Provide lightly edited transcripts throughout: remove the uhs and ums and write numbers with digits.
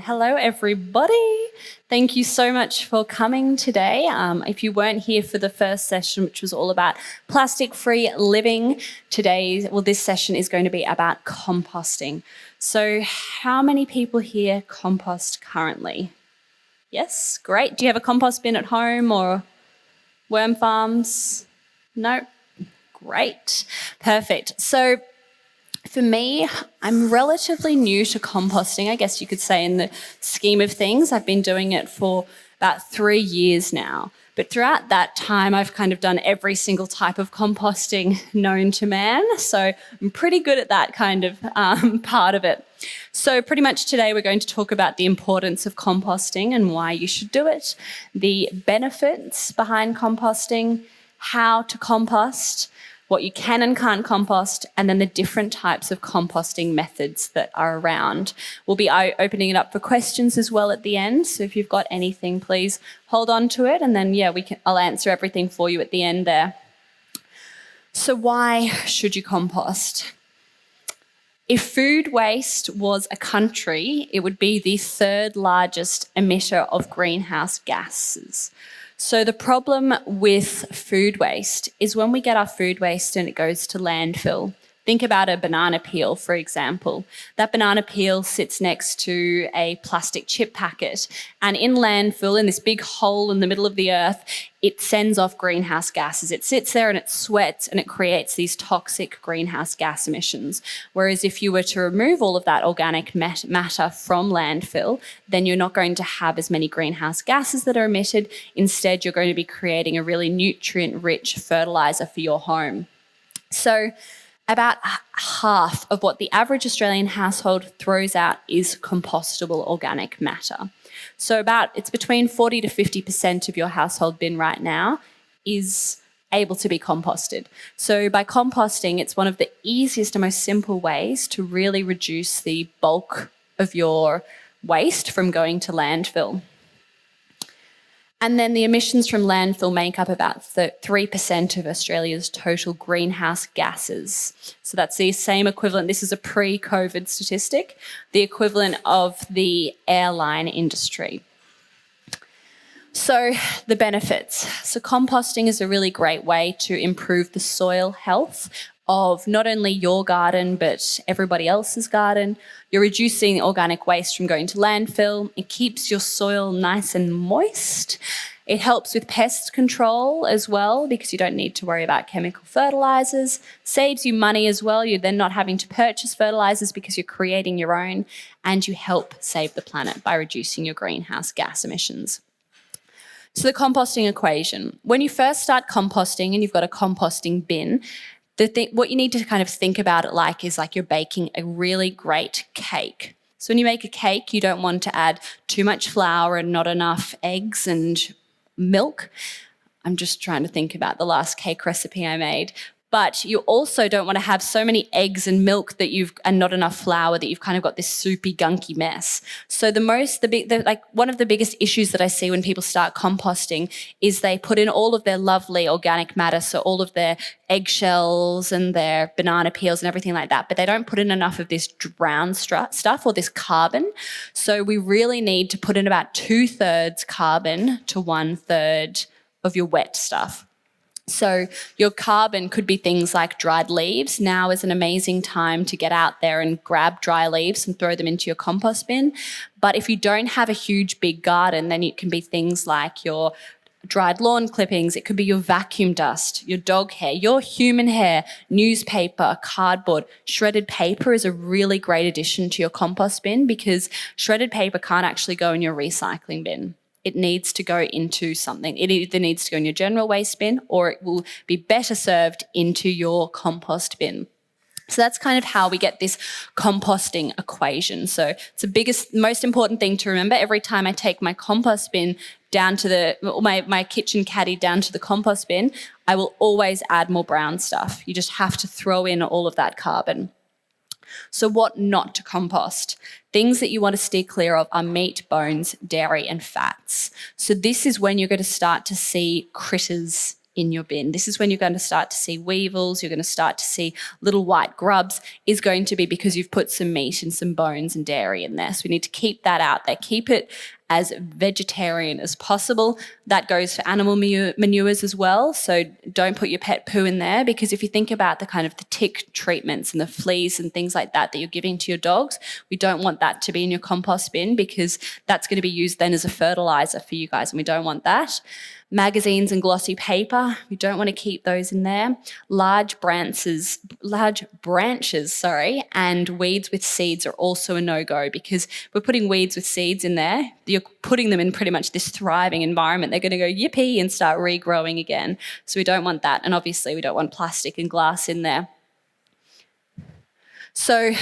Hello, everybody. Thank you so much for coming today. If you weren't here for the first session, which was all about plastic-free living, this session is going to be about composting. So how many people here compost currently? Yes, great. Do you have a compost bin at home or worm farms? No? Great. Perfect. So for me, I'm relatively new to composting, I guess you could say, in the scheme of things. I've been doing it for about 3 years now. But throughout that time, I've kind of done every single type of composting known to man. So I'm pretty good at that kind of part of it. So pretty much today we're going to talk about the importance of composting and why you should do it, the benefits behind composting, how to compost, what you can and can't compost, and then the different types of composting methods that are around. We'll be opening it up for questions as well at the end. So if you've got anything, please hold on to it, and then I'll answer everything for you at the end there. So why should you compost? If food waste was a country, it would be the third largest emitter of greenhouse gases. So the problem with food waste is when we get our food waste and it goes to landfill. Think about a banana peel, for example. That banana peel sits next to a plastic chip packet, and in landfill, in this big hole in the middle of the earth, it sends off greenhouse gases. It sits there and it sweats and it creates these toxic greenhouse gas emissions. Whereas if you were to remove all of that organic matter from landfill, then you're not going to have as many greenhouse gases that are emitted. Instead, you're going to be creating a really nutrient-rich fertilizer for your home. So about half of what the average Australian household throws out is compostable organic matter. So it's between 40 to 50% of your household bin right now is able to be composted. So by composting, it's one of the easiest and most simple ways to really reduce the bulk of your waste from going to landfill. And then the emissions from landfill make up about 3% of Australia's total greenhouse gases. So that's the same equivalent. This is a pre-COVID statistic, the equivalent of the airline industry. So the benefits. So composting is a really great way to improve the soil health of not only your garden, but everybody else's garden. You're reducing organic waste from going to landfill. It keeps your soil nice and moist. It helps with pest control as well, because you don't need to worry about chemical fertilizers. Saves you money as well. You're then not having to purchase fertilizers because you're creating your own, and you help save the planet by reducing your greenhouse gas emissions. So the composting equation. When you first start composting and you've got a composting bin, what you need to kind of think about it is like you're baking a really great cake. So when you make a cake, you don't want to add too much flour and not enough eggs and milk. I'm just trying to think about the last cake recipe I made. But you also don't want to have so many eggs and milk and not enough flour that you've kind of got this soupy, gunky mess. So one of the biggest issues that I see when people start composting is they put in all of their lovely organic matter, so all of their eggshells and their banana peels and everything like that, but they don't put in enough of this brown stuff or this carbon. So we really need to put in about 2/3 carbon to 1/3 of your wet stuff. So your carbon could be things like dried leaves. Now is an amazing time to get out there and grab dry leaves and throw them into your compost bin. But if you don't have a huge, big garden, then it can be things like your dried lawn clippings. It could be your vacuum dust, your dog hair, your human hair, newspaper, cardboard. Shredded paper is a really great addition to your compost bin, because shredded paper can't actually go in your recycling bin. It needs to go into something. It either needs to go in your general waste bin, or it will be better served into your compost bin. So that's kind of how we get this composting equation. So it's the most important thing to remember. Every time I take my compost bin down to my kitchen caddy down to the compost bin, I will always add more brown stuff. You just have to throw in all of that carbon. So what not to compost? Things that you want to steer clear of are meat, bones, dairy, and fats. So this is when you're going to start to see critters in your bin. This is when you're going to start to see weevils, you're going to start to see little white grubs, is going to be because you've put some meat and some bones and dairy in there. So we need to keep that out there. Keep it as vegetarian as possible. That goes for animal manures as well. So don't put your pet poo in there, because if you think about the kind of the tick treatments and the fleas and things like that you're giving to your dogs, we don't want that to be in your compost bin, because that's going to be used then as a fertilizer for you guys, and we don't want that. Magazines and glossy paper, we don't want to keep those in there. Large branches, and weeds with seeds are also a no-go, because we're putting weeds with seeds in there. You're putting them in pretty much this thriving environment. They're going to go yippee and start regrowing again. So we don't want that. And obviously we don't want plastic and glass in there. So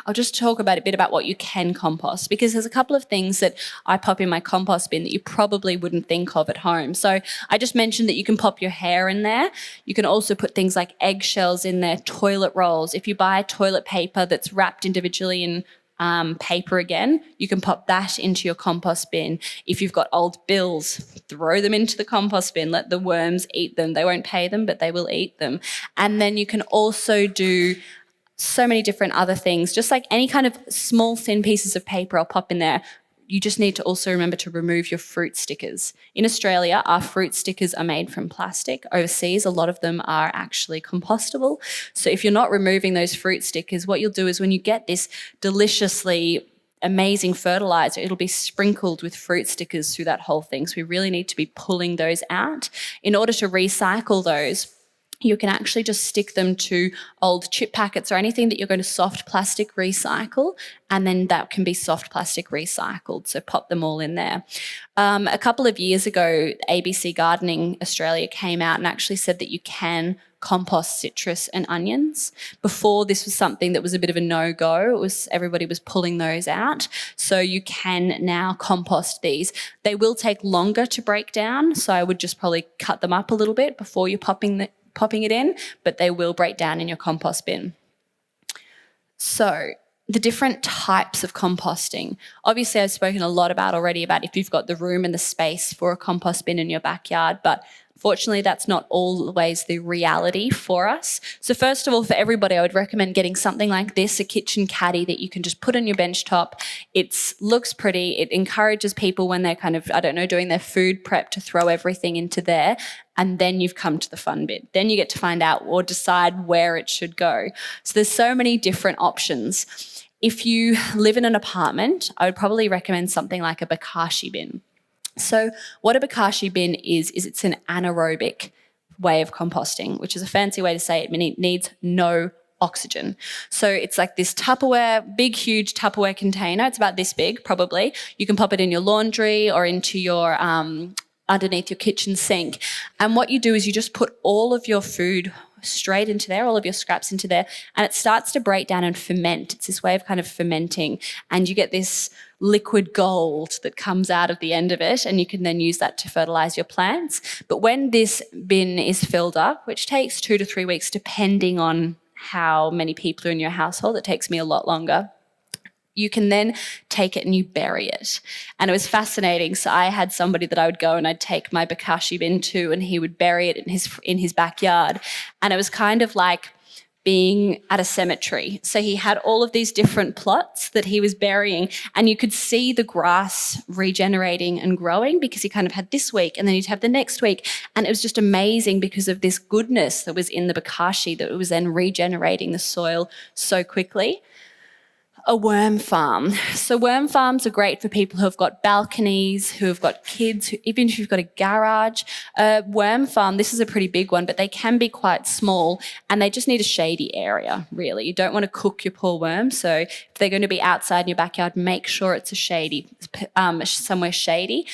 I'll just talk about a bit about what you can compost, because there's a couple of things that I pop in my compost bin that you probably wouldn't think of at home. So I just mentioned that you can pop your hair in there. You can also put things like eggshells in there, toilet rolls. If you buy toilet paper that's wrapped individually in paper again, you can pop that into your compost bin. If you've got old bills, throw them into the compost bin. Let the worms eat them. They won't pay them, but they will eat them. And then you can also do so many different other things, just like any kind of small thin pieces of paper I'll pop in there. You just need to also remember to remove your fruit stickers. In Australia, our fruit stickers are made from plastic. Overseas, a lot of them are actually compostable. So if you're not removing those fruit stickers, what you'll do is when you get this deliciously amazing fertilizer, it'll be sprinkled with fruit stickers through that whole thing. So we really need to be pulling those out. In order to recycle those, you can actually just stick them to old chip packets or anything that you're going to soft plastic recycle, and then that can be soft plastic recycled. So pop them all in there. A couple of years ago, ABC Gardening Australia came out and actually said that you can compost citrus and onions. Before, this was something that was a bit of a no-go. Everybody was pulling those out. So you can now compost these. They will take longer to break down, so I would just probably cut them up a little bit before you're popping it in, but they will break down in your compost bin. So the different types of composting. Obviously, I've spoken a lot already about if you've got the room and the space for a compost bin in your backyard, but fortunately, that's not always the reality for us. So first of all, for everybody, I would recommend getting something like this, a kitchen caddy that you can just put on your bench top. It looks pretty. It encourages people when they're kind of, doing their food prep to throw everything into there. And then you've come to the fun bit. Then you get to find out or decide where it should go. So there's so many different options. If you live in an apartment, I would probably recommend something like a bokashi bin. So what a bokashi bin is it's an anaerobic way of composting, which is a fancy way to say it. It needs no oxygen. So it's like this Tupperware, big, huge Tupperware container. It's about this big, probably. You can pop it in your laundry or into your underneath your kitchen sink. And what you do is you just put all of your food straight into there, all of your scraps into there, and it starts to break down and ferment. It's this way of kind of fermenting, and you get this liquid gold that comes out of the end of it, and you can then use that to fertilize your plants. But when this bin is filled up, which takes 2 to 3 weeks depending on how many people are in your household, it takes me a lot longer, you can then take it and you bury it. And it was fascinating. So I had somebody that I would go and I'd take my bokashi bin to, and he would bury it in his backyard. And it was kind of like being at a cemetery. So he had all of these different plots that he was burying, and you could see the grass regenerating and growing, because he kind of had this week and then he'd have the next week. And it was just amazing because of this goodness that was in the bokashi, that it was then regenerating the soil so quickly. A worm farm. So worm farms are great for people who have got balconies, who have got kids, even if you've got a garage. A worm farm, this is a pretty big one, but they can be quite small, and they just need a shady area, really. You don't want to cook your poor worms. So if they're going to be outside in your backyard, make sure it's somewhere shady.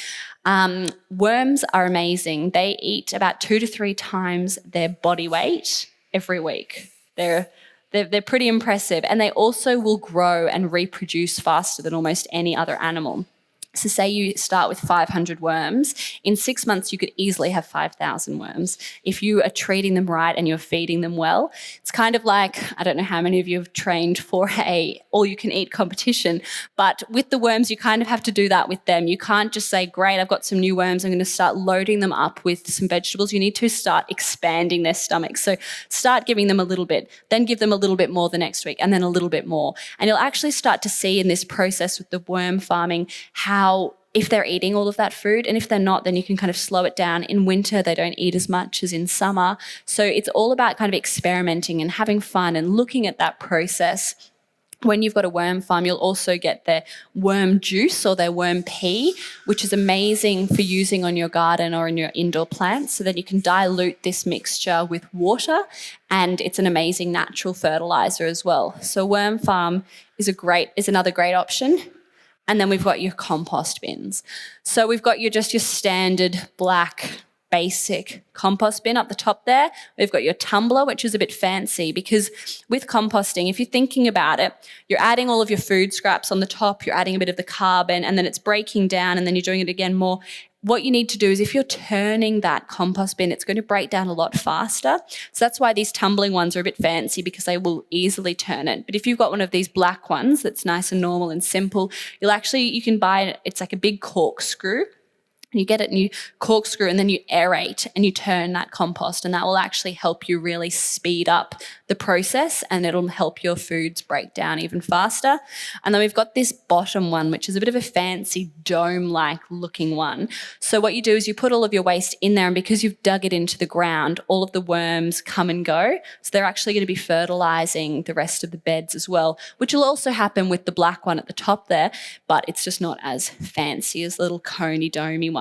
Worms are amazing. They eat about 2 to 3 times their body weight every week. They're pretty impressive, and they also will grow and reproduce faster than almost any other animal. So say you start with 500 worms. In 6 months, you could easily have 5,000 worms if you are treating them right and you're feeding them well. It's kind of like, I don't know how many of you have trained for a all-you-can-eat competition, but with the worms, you kind of have to do that with them. You can't just say, great, I've got some new worms, I'm going to start loading them up with some vegetables. You need to start expanding their stomachs. So start giving them a little bit, then give them a little bit more the next week, and then a little bit more. And you'll actually start to see in this process with the worm farming how if they're eating all of that food, and if they're not, then you can kind of slow it down. In winter, they don't eat as much as in summer. So it's all about kind of experimenting and having fun and looking at that process. When you've got a worm farm, you'll also get their worm juice or their worm pea, which is amazing for using on your garden or in your indoor plants, so that you can dilute this mixture with water, and it's an amazing natural fertilizer as well. So worm farm is another great option. And then we've got your compost bins. So we've got your standard black basic compost bin up the top there. We've got your tumbler, which is a bit fancy, because with composting, if you're thinking about it, you're adding all of your food scraps on the top, you're adding a bit of the carbon, and then it's breaking down, and then you're doing it again more. What you need to do is, if you're turning that compost bin, it's going to break down a lot faster. So that's why these tumbling ones are a bit fancy, because they will easily turn it. But if you've got one of these black ones that's nice and normal and simple, you can buy it. It's like a big corkscrew. And you get it and you corkscrew, and then you aerate and you turn that compost, and that will actually help you really speed up the process, and it'll help your foods break down even faster. And then we've got this bottom one, which is a bit of a fancy dome-like looking one. So what you do is you put all of your waste in there, and because you've dug it into the ground, all of the worms come and go. So they're actually going to be fertilising the rest of the beds as well, which will also happen with the black one at the top there, but it's just not as fancy as the little coney domey one.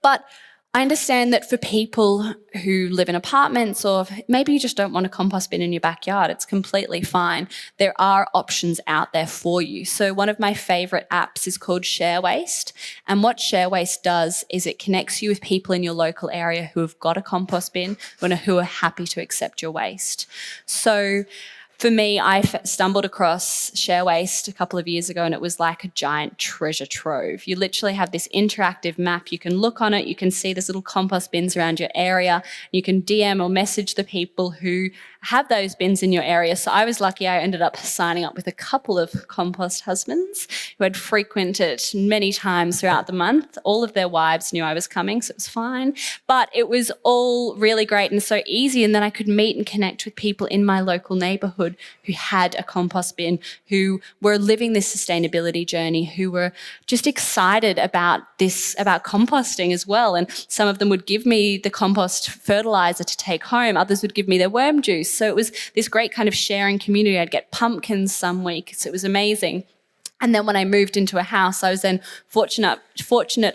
But I understand that for people who live in apartments, or maybe you just don't want a compost bin in your backyard, it's completely fine. There are options out there for you. So one of my favourite apps is called Share Waste. And what Share Waste does is it connects you with people in your local area who have got a compost bin, who are happy to accept your waste. So for me, I stumbled across Share Waste a couple of years ago, and it was like a giant treasure trove. You literally have this interactive map. You can look on it. You can see there's little compost bins around your area. You can DM or message the people who have those bins in your area. So I was lucky. I ended up signing up with a couple of compost husbands who had frequented many times throughout the month. All of their wives knew I was coming, so it was fine. But it was all really great and so easy. And then I could meet and connect with people in my local neighbourhood who had a compost bin, who were living this sustainability journey, who were just excited about composting as well. And some of them would give me the compost fertilizer to take home. Others would give me their worm juice. So it was this great kind of sharing community. I'd get pumpkins some weeks. It was amazing. And then when I moved into a house, I was then fortunate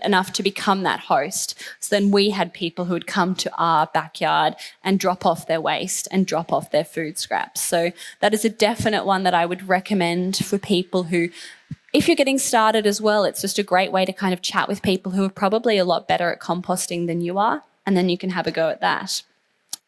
enough to become that host. So then we had people who would come to our backyard and drop off their waste and drop off their food scraps. So that is a definite one that I would recommend for people who, if you're getting started as well, it's just a great way to kind of chat with people who are probably a lot better at composting than you are, and then you can have a go at that.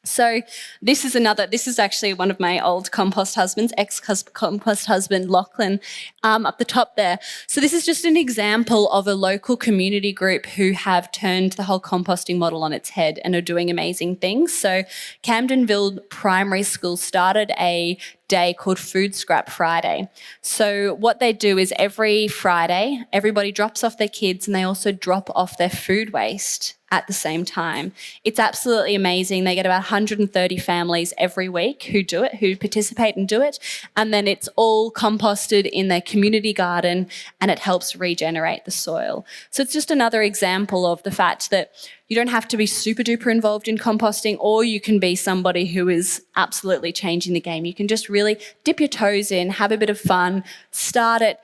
So this is actually one of my old compost husbands, ex-compost husband, Lachlan, up the top there. So this is just an example of a local community group who have turned the whole composting model on its head and are doing amazing things. So Camdenville Primary School started a day called Food Scrap Friday. So what they do is every Friday, everybody drops off their kids and they also drop off their food waste at the same time. It's absolutely amazing. They get about 130 families every week who do it, who participate and do it. And then it's all composted in their community garden and it helps regenerate the soil. So it's just another example of the fact that you don't have to be super duper involved in composting, or you can be somebody who is absolutely changing the game. You can just really dip your toes in, have a bit of fun, start it,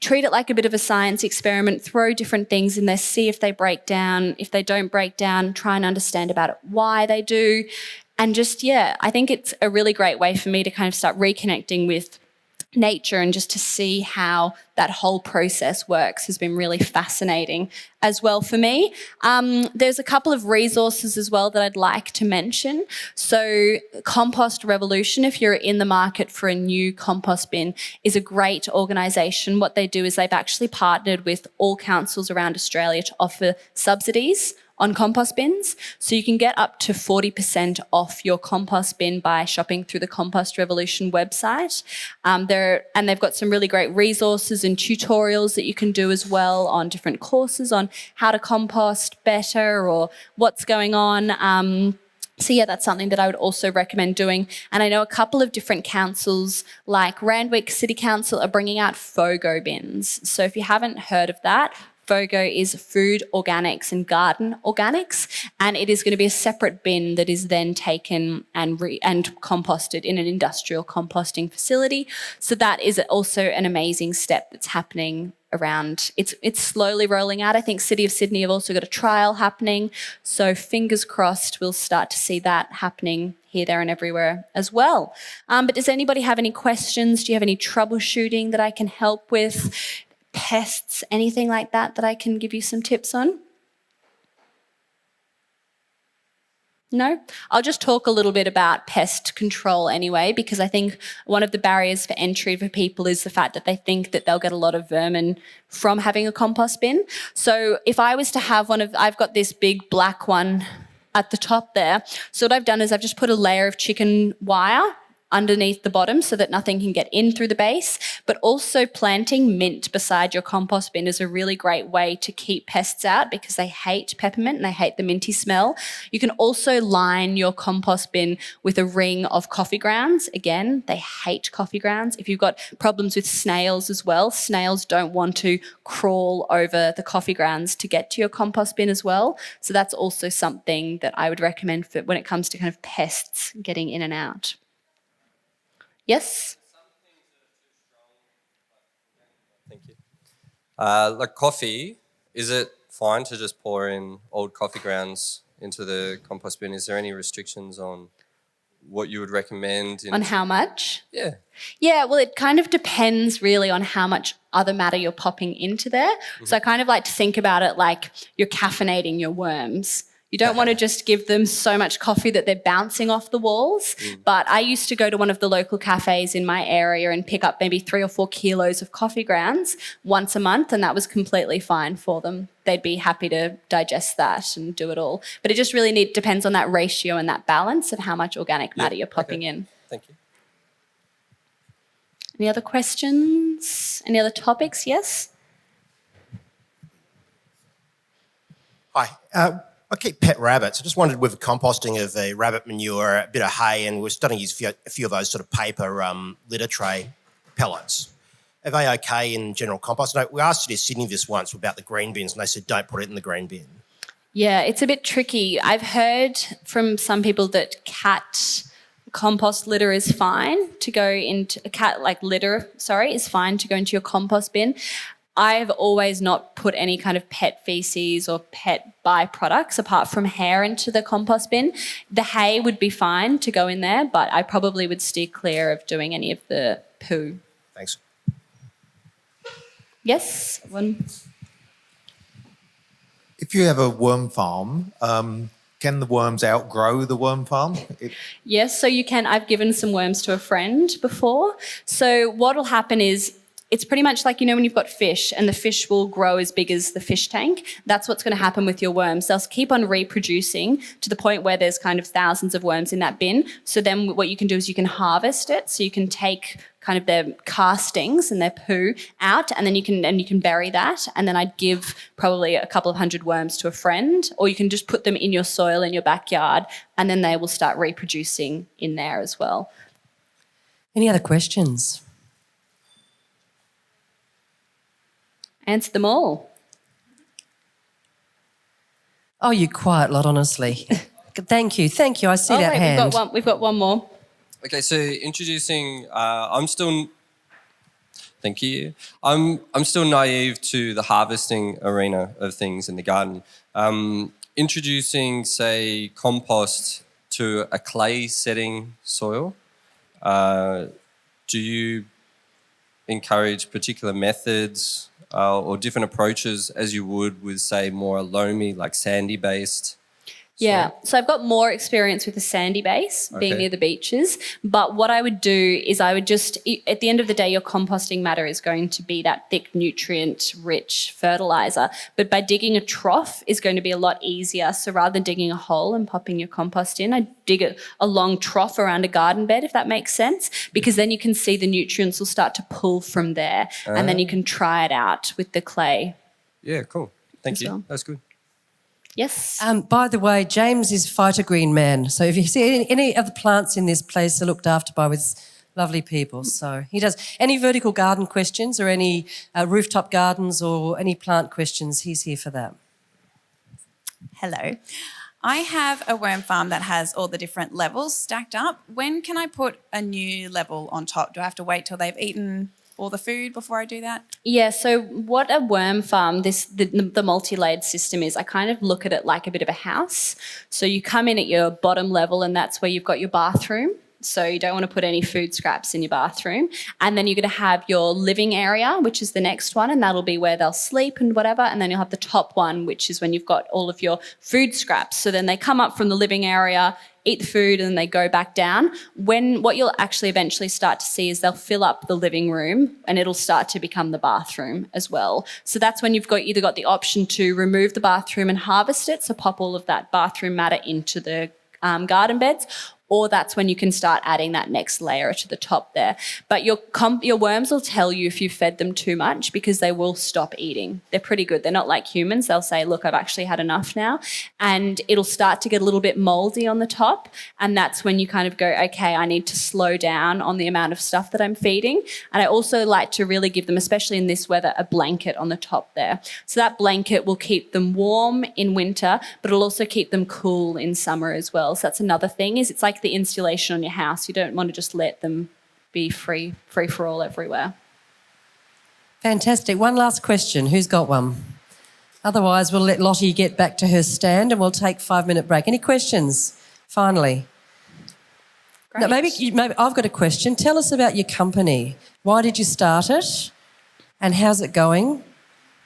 treat it like a bit of a science experiment, throw different things in there, see if they break down. If they don't break down, try and understand about it, why they do. And just, I think it's a really great way for me to kind of start reconnecting with nature and just to see how that whole process works has been really fascinating as well for me. There's a couple of resources as well that I'd like to mention. So Compost Revolution, if you're in the market for a new compost bin, is a great organisation. What they do is they've actually partnered with all councils around Australia to offer subsidies on compost bins. So you can get up to 40% off your compost bin by shopping through the Compost Revolution website. They've got some really great resources and tutorials that you can do as well on different courses on how to compost better or what's going on. So yeah, that's something that I would also recommend doing. And I know a couple of different councils like Randwick City Council are bringing out FOGO bins. So if you haven't heard of that, FOGO is Food Organics and Garden Organics, and it is going to be a separate bin that is then taken and composted in an industrial composting facility. So that is also an amazing step that's happening around. It's slowly rolling out. I think City of Sydney have also got a trial happening. So fingers crossed we'll start to see that happening here, there and everywhere as well. But does anybody have any questions? Do you have any troubleshooting that I can help with? Pests, anything like that I can give you some tips on? No? I'll just talk a little bit about pest control anyway, because I think one of the barriers for entry for people is the fact that they think that they'll get a lot of vermin from having a compost bin. So if I was to have I've got this big black one at the top there. So what I've done is I've just put a layer of chicken wire underneath the bottom so that nothing can get in through the base, but also planting mint beside your compost bin is a really great way to keep pests out because they hate peppermint and they hate the minty smell. You can also line your compost bin with a ring of coffee grounds. Again, they hate coffee grounds. If you've got problems with snails as well, snails don't want to crawl over the coffee grounds to get to your compost bin as well. So that's also something that I would recommend for when it comes to kind of pests getting in and out. Yes? Thank you. Like coffee, is it fine to just pour in old coffee grounds into the compost bin? Is there any restrictions on what you would recommend? On how much? Yeah. Yeah, well, it kind of depends really on how much other matter you're popping into there. Mm-hmm. So I kind of like to think about it like you're caffeinating your worms. You don't want to just give them so much coffee that they're bouncing off the walls. But I used to go to one of the local cafes in my area and pick up maybe 3 or 4 kilos of coffee grounds once a month, and that was completely fine for them. They'd be happy to digest that and do it all. But it just really depends on that ratio and that balance of how much organic matter you're popping in. Thank you. Any other questions? Any other topics? Yes? Hi. I keep pet rabbits. I just wondered with the composting of the rabbit manure, a bit of hay, and we're starting to use a few of those sort of paper litter tray pellets. Are they okay in general compost? We asked you to Sydney this once about the green bins, and they said don't put it in the green bin. Yeah, it's a bit tricky. I've heard from some people that cat compost litter is fine to go into is fine to go into your compost bin. I've always not put any kind of pet feces or pet byproducts apart from hair into the compost bin. The hay would be fine to go in there, but I probably would steer clear of doing any of the poo. Thanks. Yes? One. If you have a worm farm, can the worms outgrow the worm farm? Yes, so you can. I've given some worms to a friend before. So what will happen is it's pretty much like, when you've got fish and the fish will grow as big as the fish tank. That's what's going to happen with your worms. They'll keep on reproducing to the point where there's kind of thousands of worms in that bin. So then what you can do is you can harvest it. So you can take kind of their castings and their poo out, and then you can bury that. And then I'd give probably a couple of 100 worms to a friend, or you can just put them in your soil in your backyard, and then they will start reproducing in there as well. Any other questions? Answer them all. Oh, you quiet lot, honestly. Thank you. I see that hand. We've got one more. Okay, so introducing, thank you. I'm still naive to the harvesting arena of things in the garden. Introducing, say, compost to a clay setting soil, do you encourage particular methods or different approaches as you would with, say, more a loamy, like sandy-based? Yeah, so I've got more experience with the sandy base, being Okay. near the beaches. But what I would do is I would just, at the end of the day, your composting matter is going to be that thick, nutrient-rich fertilizer. But by digging a trough is going to be a lot easier. So rather than digging a hole and popping your compost in, I dig a long trough around a garden bed, if that makes sense, because then you can see the nutrients will start to pull from there, and then you can try it out with the clay. Yeah, cool. Thank As you. well. That's good. Yes. By the way, James is Phytogreen Man. So if you see any of the plants in this place are looked after by with lovely people. So he does any vertical garden questions or any rooftop gardens or any plant questions, he's here for that. Hello. I have a worm farm that has all the different levels stacked up. When can I put a new level on top? Do I have to wait till they've eaten all the food before I do that? Yeah, so what a worm farm, the multi-layered system is, I kind of look at it like a bit of a house. So you come in at your bottom level and that's where you've got your bathroom. So you don't want to put any food scraps in your bathroom. And then you're going to have your living area, which is the next one, and that'll be where they'll sleep and whatever. And then you'll have the top one, which is when you've got all of your food scraps. So then they come up from the living area, eat the food, and then they go back down. What you'll actually eventually start to see is they'll fill up the living room and it'll start to become the bathroom as well. So that's when you've either got the option to remove the bathroom and harvest it, so pop all of that bathroom matter into the garden beds, or that's when you can start adding that next layer to the top there. But your worms will tell you if you've fed them too much because they will stop eating. They're pretty good. They're not like humans. They'll say, look, I've actually had enough now. And it'll start to get a little bit moldy on the top. And that's when you kind of go, okay, I need to slow down on the amount of stuff that I'm feeding. And I also like to really give them, especially in this weather, a blanket on the top there. So that blanket will keep them warm in winter, but it'll also keep them cool in summer as well. So that's another thing, is it's like the insulation on your house. You don't want to just let them be free for all everywhere. Fantastic. One last question. Who's got one? Otherwise, we'll let Lottie get back to her stand and we'll take a 5-minute break. Any questions? Finally. Great. No, maybe I've got a question. Tell us about your company. Why did you start it? And how's it going?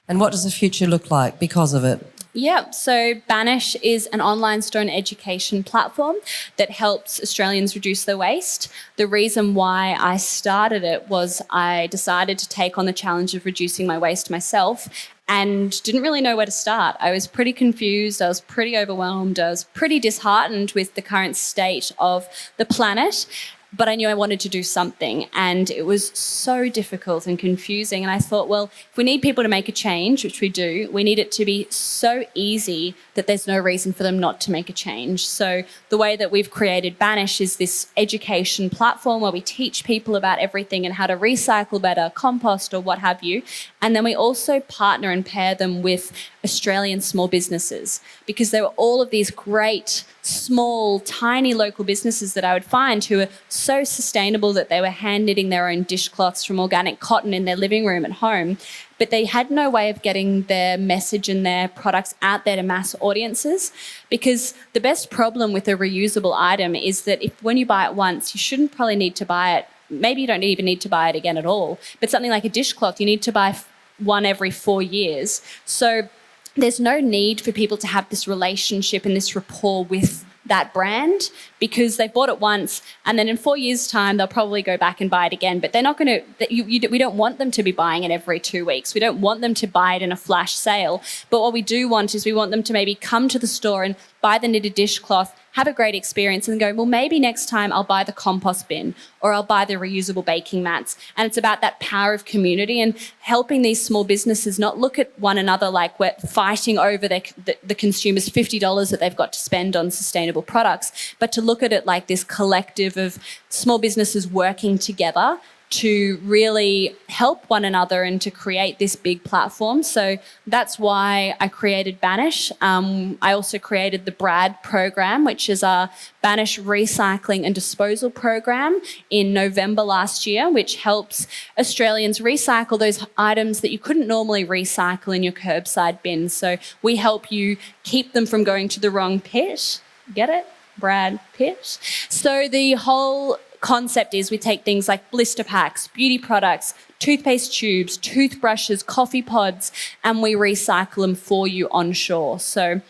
And what does the future look like because of it? Yeah, so Banish is an online store and education platform that helps Australians reduce their waste. The reason why I started it was I decided to take on the challenge of reducing my waste myself and didn't really know where to start. I was pretty confused, I was pretty overwhelmed, I was pretty disheartened with the current state of the planet. But I knew I wanted to do something, and it was so difficult and confusing. And I thought, well, if we need people to make a change, which we do, we need it to be so easy that there's no reason for them not to make a change. So the way that we've created Banish is this education platform where we teach people about everything and how to recycle better, compost or what have you. And then we also partner and pair them with Australian small businesses, because there were all of these great, small, tiny local businesses that I would find who are so sustainable that they were hand knitting their own dishcloths from organic cotton in their living room at home, but they had no way of getting their message and their products out there to mass audiences. Because the best problem with a reusable item is that when you buy it once, you shouldn't probably need to buy it. Maybe you don't even need to buy it again at all. But something like a dishcloth, you need to buy one every 4 years. So there's no need for people to have this relationship and this rapport with that brand, because they bought it once and then in 4 years' time they'll probably go back and buy it again. But they're not going to. We don't want them to be buying it every 2 weeks. We don't want them to buy it in a flash sale. But what we do want is we want them to maybe come to the store and buy the knitted dishcloth, have a great experience, and go, well, maybe next time I'll buy the compost bin or I'll buy the reusable baking mats. And it's about that power of community and helping these small businesses not look at one another like we're fighting over the consumers' $50 that they've got to spend on sustainable products, but to look at it like this collective of small businesses working together to really help one another and to create this big platform. So that's why I created Banish. I also created the BRAD program, which is a Banish recycling and disposal program in November last year, which helps Australians recycle those items that you couldn't normally recycle in your curbside bin. So we help you keep them from going to the wrong pit. Get it? BRAD pit. So the whole concept is we take things like blister packs, beauty products, toothpaste tubes, toothbrushes, coffee pods, and we recycle them for you on shore. So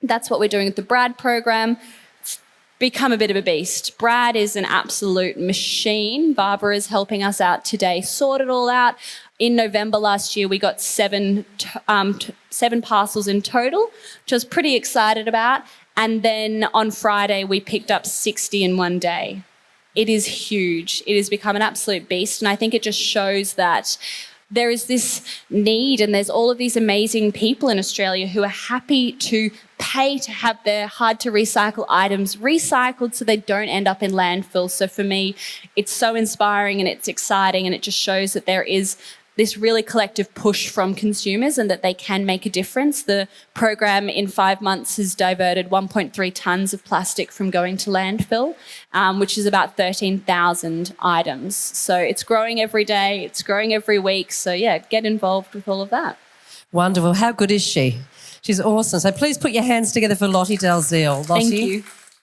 that's what we're doing with the Brad program. It's become a bit of a beast. Brad is an absolute machine. Barbara is helping us out today, sort it all out. In November last year, we got seven parcels in total, which I was pretty excited about. And then on Friday, we picked up 60 in one day. It is huge. It has become an absolute beast. And I think it just shows that there is this need, and there's all of these amazing people in Australia who are happy to pay to have their hard to recycle items recycled so they don't end up in landfill. So for me, it's so inspiring and it's exciting, and it just shows that there is this really collective push from consumers and that they can make a difference. The program in 5 months has diverted 1.3 tonnes of plastic from going to landfill, which is about 13,000 items. So it's growing every day, it's growing every week. So yeah, get involved with all of that. Wonderful. How good is she? She's awesome. So please put your hands together for Lottie DALZIEL. Lottie. Thank you.